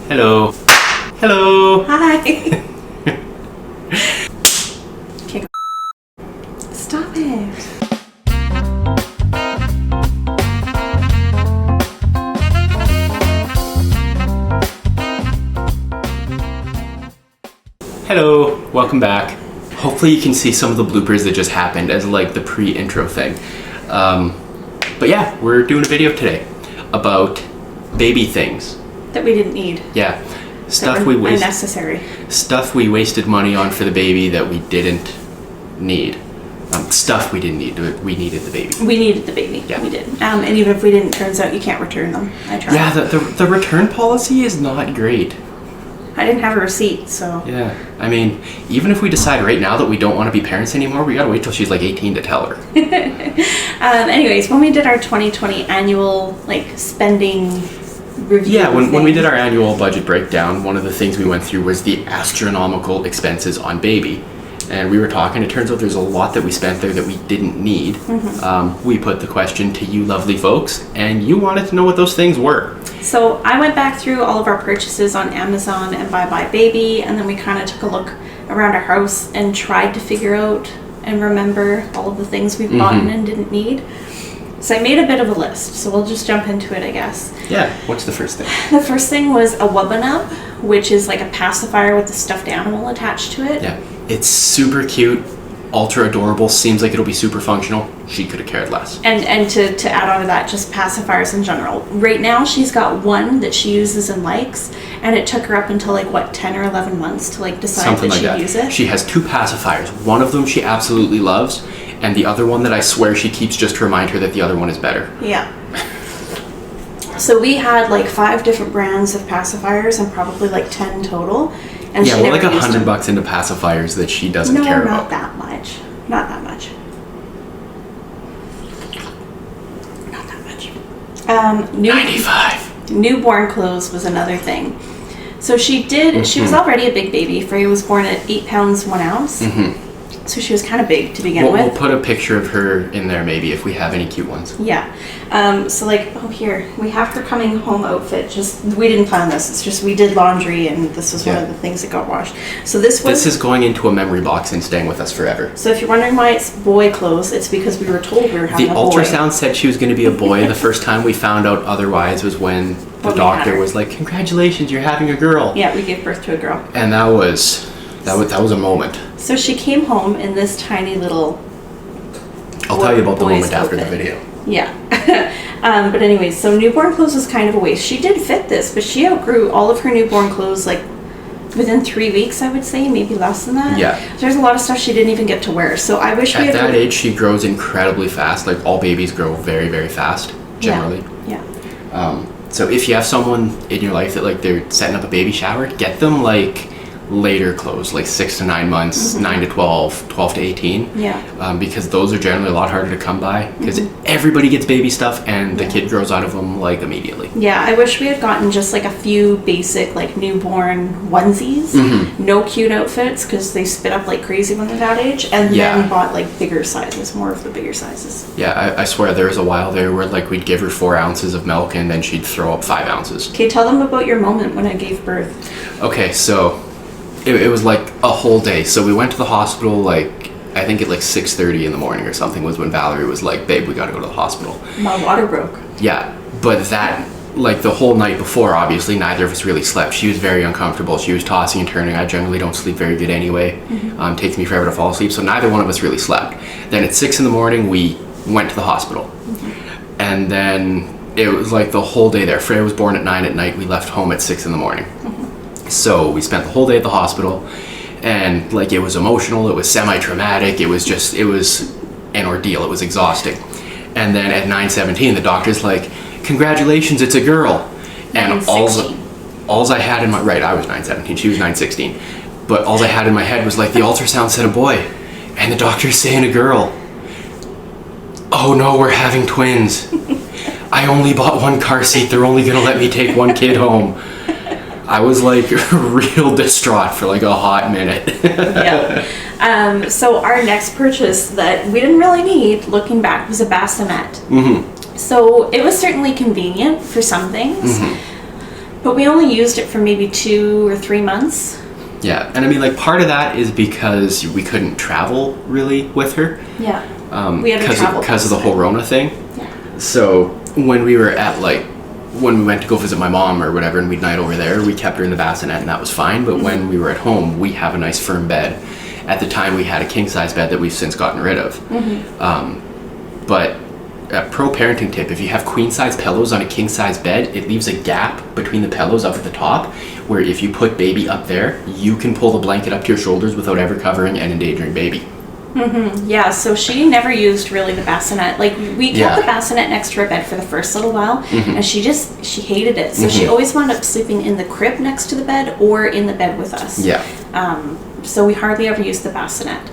Hello. Hello. Hi. Okay. Stop it. Hello. Welcome back. Hopefully you can see some of the bloopers that just happened as like the pre-intro thing. But yeah, we're doing a video today about baby things. That we didn't need. Yeah. Unnecessary. Stuff we wasted money on for the baby that we didn't need. Stuff we didn't need. We needed the baby. We needed the baby. Yeah. We did. And even if we didn't, turns out you can't return them. I tried. Yeah, the return policy is not great. I didn't have a receipt, so. Yeah. I mean, even if we decide right now that we don't want to be parents anymore, we gotta wait till she's like 18 to tell her. Anyways, when we did our 2020 annual, spending review. Yeah, when we did our annual budget breakdown, one of the things we went through was the astronomical expenses on baby. And we were talking, it turns out there's a lot that we spent there that we didn't need. Mm-hmm. We put the question to you lovely folks, and you wanted to know what those things were. So I went back through all of our purchases on Amazon and Buy Buy Baby, and then we kind of took a look around our house and tried to figure out and remember all of the things we've bought and didn't need. So I made a bit of a list, so we'll just jump into it, I guess. Yeah, what's the first thing? The first thing was a YNAB, which is like a pacifier with a stuffed animal attached to it. Yeah, it's super cute, ultra adorable, seems like it'll be super functional. She could have cared less. And to add on to that, just pacifiers in general. Right now, she's got one that she uses and likes, and it took her up until 10 or 11 months to decide Something that like she'd that. use it. She has two pacifiers. One of them she absolutely loves, and the other one that I swear she keeps just to remind her that the other one is better. Yeah. So we had 5 different brands of pacifiers and probably 10 total. And Yeah, she we're never used them. $100 into pacifiers that she doesn't care about. No, not that much. Not that much. Not that much. 95. Newborn clothes was another thing. So she was already a big baby. Freya was born at 8 pounds 1 ounce. Mm-hmm. So she was kind of big to begin with. We'll put a picture of her in there maybe if we have any cute ones. Yeah. Here, we have her coming home outfit. We didn't plan this. It's just we did laundry and this was one of the things that got washed. So this is going into a memory box and staying with us forever. So if you're wondering why it's boy clothes, it's because we were told we were having a boy. The ultrasound said she was going to be a boy. The first time we found out otherwise was when the doctor was like, "Congratulations, you're having a girl." Yeah, we gave birth to a girl. And that was a moment. So she came home in this tiny little. I'll tell you about the moment after the video. Yeah. But anyways, so newborn clothes was kind of a waste. She did fit this, but she outgrew all of her newborn clothes within 3 weeks, I would say, maybe less than that. Yeah. There's a lot of stuff she didn't even get to wear. So I wish we had. At that age, she grows incredibly fast. All babies grow very, very fast, generally. Yeah. So if you have someone in your life that they're setting up a baby shower, get them later clothes, 6 to 9 months, 9 to 12, 12 to 18. Yeah. Because those are generally a lot harder to come by because everybody gets baby stuff and the kid grows out of them immediately. Yeah, I wish we had gotten just a few basic newborn onesies, no cute outfits because they spit up like crazy when they're that age, and then bought bigger sizes, more of the bigger sizes. Yeah, I swear there was a while there where we'd give her 4 ounces of milk and then she'd throw up 5 ounces. Okay, tell them about your moment when I gave birth. Okay, so it was a whole day. So we went to the hospital I think at 6:30 in the morning or something was when Valerie was like, "Babe, we gotta go to the hospital." My water broke. Yeah, but that the whole night before, obviously neither of us really slept. She was very uncomfortable. She was tossing and turning. I generally don't sleep very good anyway. It takes me forever to fall asleep, so neither one of us really slept. Then at 6 in the morning we went to the hospital. And then it was the whole day there. Freya was born at 9 at night. We left home at 6 in the morning. So we spent the whole day at the hospital, and it was emotional, it was semi-traumatic, it was an ordeal, it was exhausting. And then at 9:17 the doctor's like, "Congratulations, it's a girl." And all I had in my, I was 9:17, she was 9:16, but all I had in my head was the ultrasound said a boy and the doctor's saying a girl. Oh no, we're having twins. I only bought 1 car seat, they're only gonna let me take 1 kid home. I was real distraught for a hot minute. Yeah. So our next purchase that we didn't really need, looking back, was a Bassinet. So it was certainly convenient for some things, But we only used it for maybe 2 or 3 months. Yeah, and I mean, like, part of that is because we couldn't travel really with her. Yeah. We had to travel because of the whole Rona thing. Yeah. So when we were at, like, when we went to go visit my mom or whatever and we'd night over there, we kept her in the bassinet and that was fine. But when we were at home, we have a nice firm bed. At the time, we had a king-size bed that we've since gotten rid of. But a pro parenting tip, if you have queen-size pillows on a king-size bed, it leaves a gap between the pillows up at the top, where if you put baby up there, you can pull the blanket up to your shoulders without ever covering and endangering baby. Yeah, so she never used really the bassinet. Like, we kept the bassinet next to her bed for the first little while, and she hated it. So she always wound up sleeping in the crib next to the bed or in the bed with us. Yeah. So we hardly ever used the bassinet.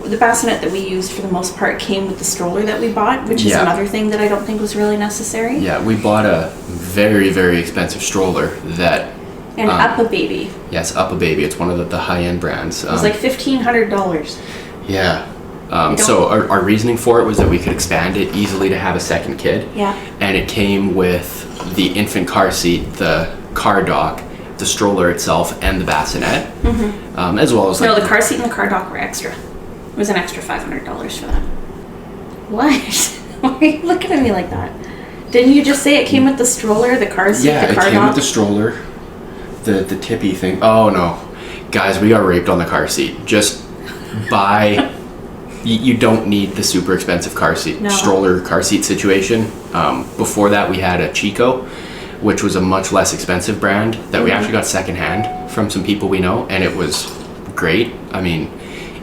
The bassinet that we used for the most part came with the stroller that we bought, which is another thing that I don't think was really necessary. Yeah, we bought a very, very expensive stroller that... And Up a Baby. Yes, Up a Baby. It's one of the high-end brands. It was like $1,500. Yeah. So our reasoning for it was that we could expand it easily to have a second kid. Yeah. And it came with the infant car seat, the car dock, the stroller itself, and the bassinet. As well as No, the car seat and the car dock were extra. It was an extra $500 for that. What? Why are you looking at me like that? Didn't you just say it came with the stroller, the car seat, the car dock? Yeah, it came with the stroller, the tippy thing. Oh no, guys, we got raped on the car seat. Just buy. You don't need the super expensive car seat, stroller car seat situation. Before that, we had a Chico, which was a much less expensive brand that we actually got secondhand from some people we know, and it was great. I mean,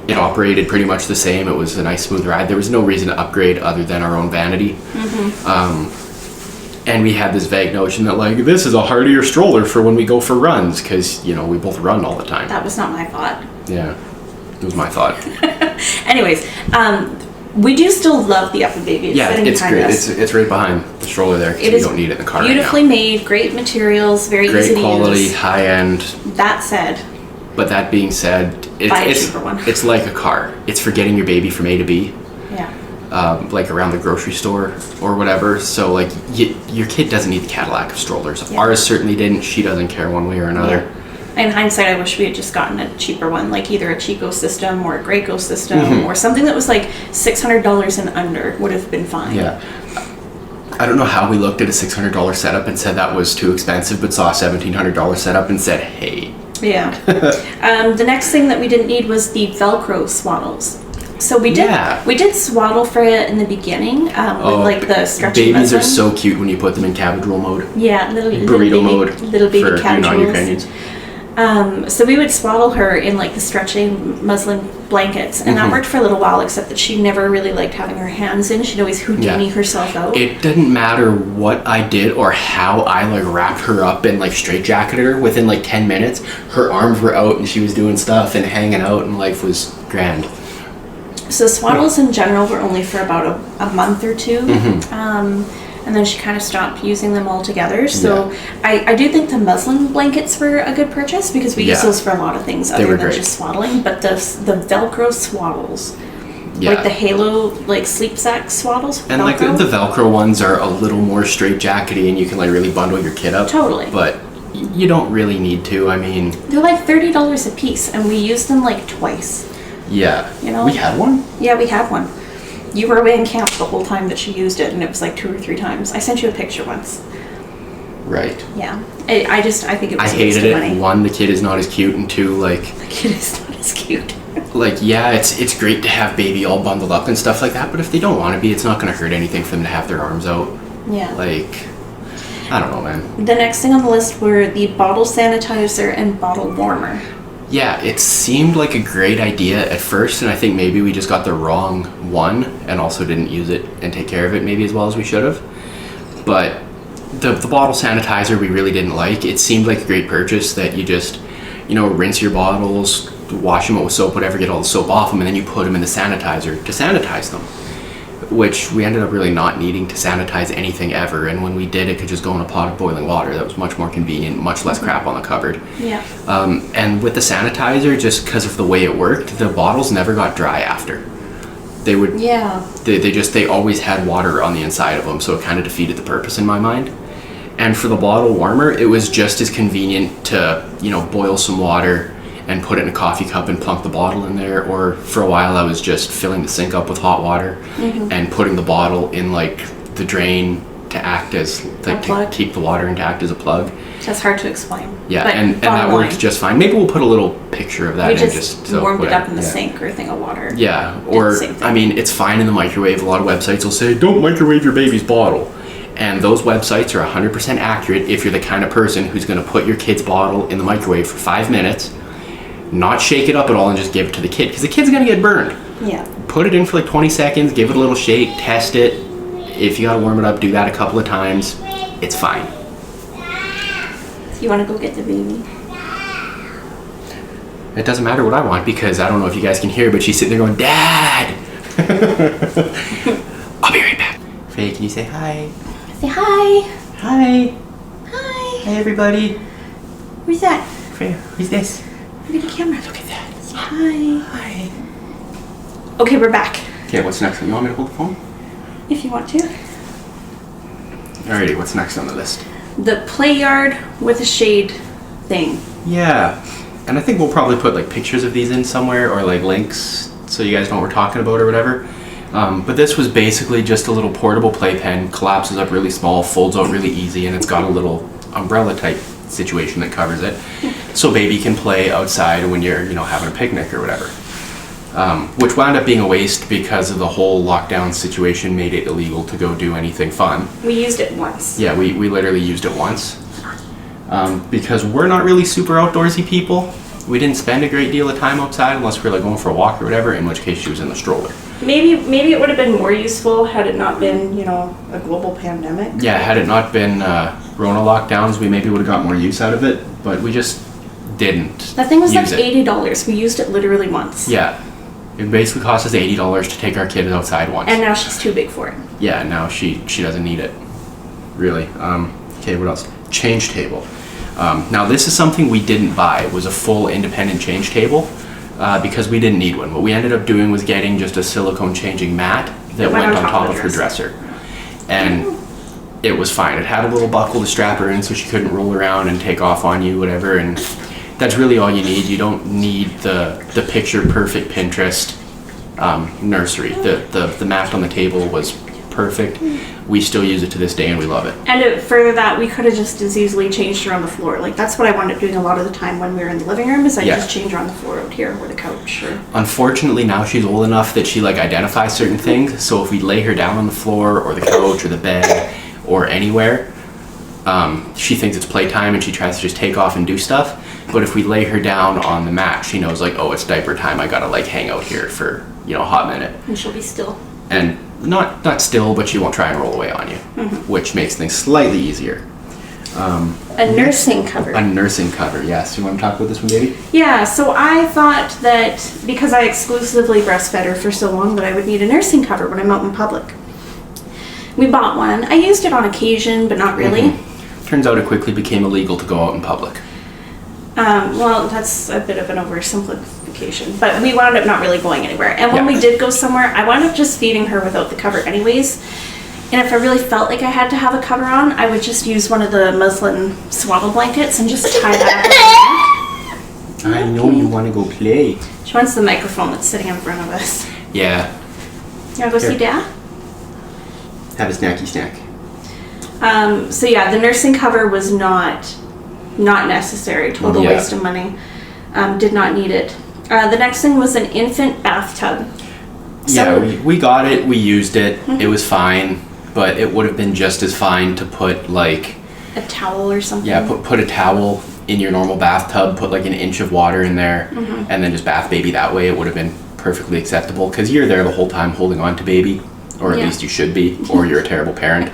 it operated pretty much the same. It was a nice smooth ride. There was no reason to upgrade other than our own vanity. And we had this vague notion that, like, this is a hardier stroller for when we go for runs, because, you know, we both run all the time. That was not my thought. Yeah, it was my thought. Anyways, we do still love the Up a Baby. It's great. It's right behind the stroller there, because we don't need it in the car right now. Beautifully made, great materials, very easy to use. Great quality, high end. That said... But that being said, it's like a car. It's for getting your baby from A to B. Yeah. Like around the grocery store or whatever. So like your kid doesn't need the Cadillac of strollers. Yeah. Ours certainly didn't. She doesn't care one way or another. Yeah. In hindsight, I wish we had just gotten a cheaper one, like either a Chico system or a Graco system or something that was like $600 and under would have been fine. Yeah. I don't know how we looked at a $600 setup and said that was too expensive, but saw a $1,700 setup and said, hey. Yeah. The next thing that we didn't need was the Velcro Swaddles. So we did swaddle Freya in the beginning with like the stretchy babies muslin. are so cute when you put them in cabbage roll mode. Yeah, burrito mode. Little baby for cabbage non-Ukrainians. So we would swaddle her in like the stretchy muslin blankets, and that worked for a little while, except that she never really liked having her hands in. She'd always Houdini herself out. It didn't matter what I did or how I like wrapped her up and like straitjacketed her. Within like 10 minutes, her arms were out and she was doing stuff and hanging out, and life was grand. So swaddles in general were only for about a month or two. And then she kind of stopped using them altogether. So I do think the muslin blankets were a good purchase, because we use those for a lot of things other than just swaddling. But the Velcro Swaddles, like the Halo like sleep sack swaddles, and like the Velcro ones are a little more straitjackety, and you can like really bundle your kid up. Totally. But you don't really need to. I mean, they're like $30 a piece, and we used them like twice. Yeah. You know, we had one. Yeah, we had one. You were away in camp the whole time that she used it, and it was like 2 or 3 times. I sent you a picture once. Right. Yeah. I think it was I a waste hated of it. money. 1, the kid is not as cute, and 2, like... The kid is not as cute. Like, yeah, it's great to have baby all bundled up and stuff like that, but if they don't want to be, it's not going to hurt anything for them to have their arms out. Yeah. Like, I don't know, man. The next thing on the list were the bottle sanitizer and bottle warmer. Yeah, it seemed like a great idea at first, and I think maybe we just got the wrong one and also didn't use it and take care of it maybe as well as we should have. But the bottle sanitizer we really didn't like. It seemed like a great purchase that you just, you know, rinse your bottles, wash them out with soap, whatever, get all the soap off them, and then you put them in the sanitizer to sanitize them. Which we ended up really not needing to sanitize anything ever, and when we did, it could just go in a pot of boiling water. That was much more convenient, much less crap on the cupboard. Yeah. And with the sanitizer, just because of the way it worked, the bottles never got dry after. They would. Yeah. They always had water on the inside of them, so it kind of defeated the purpose in my mind. And for the bottle warmer, it was just as convenient to, you know, boil some water and put it in a coffee cup and plunk the bottle in there. Or for a while I was just filling the sink up with hot water and putting the bottle in like the drain to act as like to keep the water and to act as a plug. That's hard to explain. Yeah, and that works just fine. Maybe we'll put a little picture of that. We just warmed it up in the sink or thing of water. Yeah, or I mean, it's fine in the microwave. A lot of websites will say, don't microwave your baby's bottle. And those websites are 100% accurate if you're the kind of person who's going to put your kid's bottle in the microwave for 5 minutes, not shake it up at all and just give it to the kid, because the kid's going to get burned. Yeah. Put it in for like 20 seconds, give it a little shake, test it. If you got to warm it up, do that a couple of times. It's fine. So you want to go get the baby? It doesn't matter what I want, because I don't know if you guys can hear, but she's sitting there going, Dad! I'll be right back. Freya, can you say hi? Say hi. Hi. Hi. Hi, everybody. Who's that? Freya, who's this? Look at the camera. Look at that. Say hi. Hi. Okay, we're back. Okay, what's next? You want me to hold the phone? If you want to. Alrighty, what's next on the list? The play yard with a shade thing. Yeah, and I think we'll probably put like pictures of these in somewhere, or like links so you guys know what we're talking about or whatever. But this was basically just a little portable playpen, collapses up really small, folds out really easy, and it's got a little umbrella type situation that covers it, so baby can play outside when you're, you know, having a picnic or whatever. Which wound up being a waste because of the whole lockdown situation made it illegal to go do anything fun. We used it once. Yeah, we literally used it once. Because we're not really super outdoorsy people. We didn't spend a great deal of time outside unless we were like going for a walk or whatever, in which case she was in the stroller. Maybe it would have been more useful had it not been, you know, a global pandemic. Yeah, had it not been Rona lockdowns, we maybe would have got more use out of it, but we just didn't. That thing was like use it. $80. We used it literally once. Yeah. It basically cost us $80 to take our kid outside once. And now she's too big for it. Yeah, now she doesn't need it. Really. Okay, what else? Change table. Now this is something we didn't buy. It was a full independent change table because we didn't need one. What we ended up doing was getting just a silicone changing mat that went on top of her dresser. And it was fine. It had a little buckle to strap her in so she couldn't roll around and take off on you, whatever. And that's really all you need. You don't need the picture perfect Pinterest nursery. The mat on the table was perfect. We still use it to this day and we love it. And for that, we could have just as easily changed her on the floor. Like, that's what I wound up doing a lot of the time when we were in the living room, is I just change her on the floor out here or the couch. Or... Unfortunately, now she's old enough that she like identifies certain things. So if we lay her down on the floor or the couch or the bed or anywhere, she thinks it's playtime and she tries to just take off and do stuff. But if we lay her down on the mat, she knows like, oh, it's diaper time. I gotta like hang out here for, you know, a hot minute. And she'll be still. And not still, but she won't try and roll away on you, which makes things slightly easier. A nursing cover. A nursing cover, yes. You want to talk about this one, baby? Yeah, so I thought that because I exclusively breastfed her for so long that I would need a nursing cover when I'm out in public. We bought one. I used it on occasion, but not really. Turns out it quickly became illegal to go out in public. Well, that's a bit of an oversimplification, but we wound up not really going anywhere. And when we did go somewhere, I wound up just feeding her without the cover anyways. And if I really felt like I had to have a cover on, I would just use one of the muslin swaddle blankets and just tie that up. I know you want to go play. She wants the microphone that's sitting in front of us. Yeah. You want to go see Dad? Have a snacky snack. So yeah, the nursing cover was not necessary. Total waste of money. Did not need it. The next thing was an infant bathtub. So, yeah, we got it. We used it. It was fine, but it would have been just as fine to put like a towel or something. Yeah, put a towel in your normal bathtub. Put like an inch of water in there, and then just bath baby that way. It would have been perfectly acceptable because you're there the whole time holding on to baby, or at least you should be, or you're a terrible parent.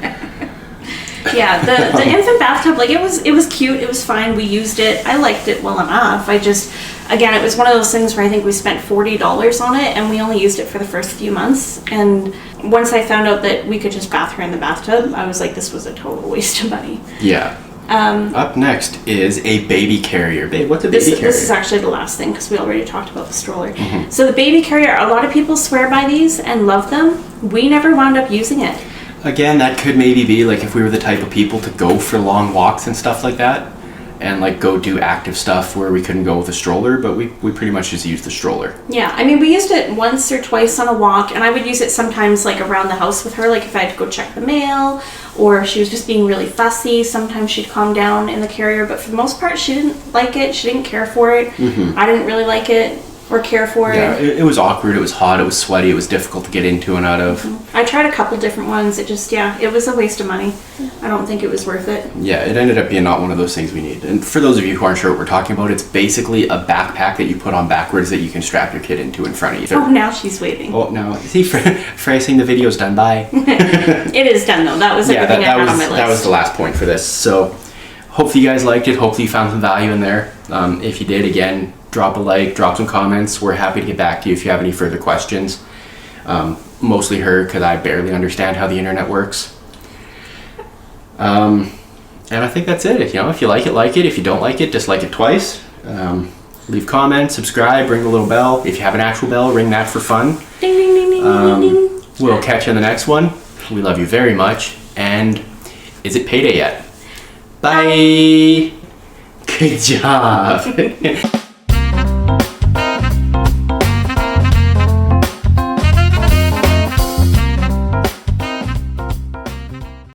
Yeah, the infant bathtub, like it was cute, it was fine, we used it, I liked it well enough. I just, again, it was one of those things where I think we spent $40 on it and we only used it for the first few months. And once I found out that we could just bath her in the bathtub, I was like, this was a total waste of money. Yeah. Up next is a baby carrier. Babe, what's a baby carrier? This is actually the last thing because we already talked about the stroller. So the baby carrier, a lot of people swear by these and love them. We never wound up using it. Again, that could maybe be like if we were the type of people to go for long walks and stuff like that, and like go do active stuff where we couldn't go with a stroller, but we pretty much just used the stroller. Yeah, I mean, we used it once or twice on a walk, and I would use it sometimes like around the house with her, like if I had to go check the mail, or if she was just being really fussy, sometimes she'd calm down in the carrier, but for the most part, she didn't like it, she didn't care for it. I didn't really like it or care for it. Yeah, it was awkward, it was hot, it was sweaty, it was difficult to get into and out of. I tried a couple different ones, it just, yeah, it was a waste of money. I don't think it was worth it. Yeah, it ended up being not one of those things we need. And for those of you who aren't sure what we're talking about, it's basically a backpack that you put on backwards that you can strap your kid into in front of you. Oh, now she's waving. Oh, no. See, Freya saying the video's done, bye. It is done though, that was everything I had on my list. That was the last point for this. So, hopefully you guys liked it, hopefully you found some value in there. If you did, again, drop a like, drop some comments. We're happy to get back to you if you have any further questions. Mostly her, because I barely understand how the internet works. And I think that's it. If you like it. If you don't like it, dislike it twice. Leave comments, subscribe, ring the little bell. If you have an actual bell, ring that for fun. Ding, ding, ding, ding, ding, ding. We'll catch you in the next one. We love you very much. And is it payday yet? Bye. Good job.